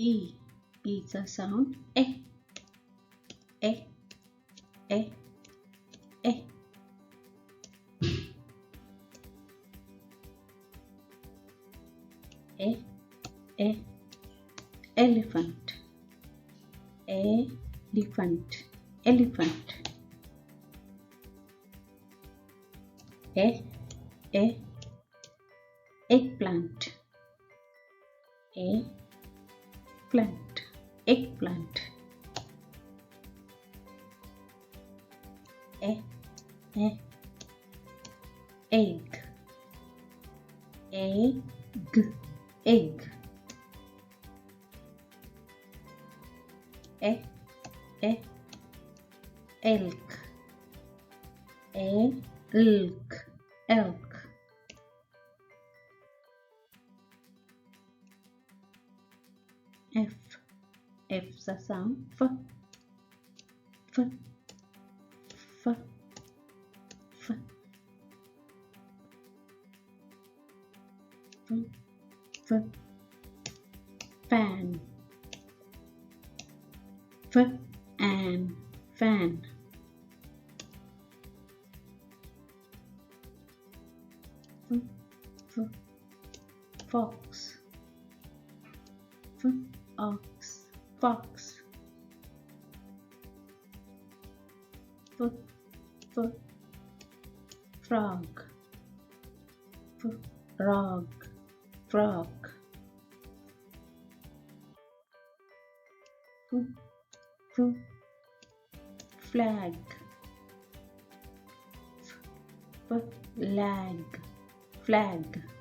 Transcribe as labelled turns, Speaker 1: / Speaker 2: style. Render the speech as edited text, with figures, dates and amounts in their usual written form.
Speaker 1: E. E is a sound. E. E. E. E. E. E. Elephant. Elephant. Elephant. E. E. Eggplant. Plant. Eggplant. E. Egg. Egg. Egg. E. Elk. Elk. Elk. F. F is a sound. F. F. F. F. F. F. Fan. F and fan. F. F. Fox. F. Ox. Fox. F. F. Frog. F. Frog. Frog. F. F. Flag. F. Lag. Flag.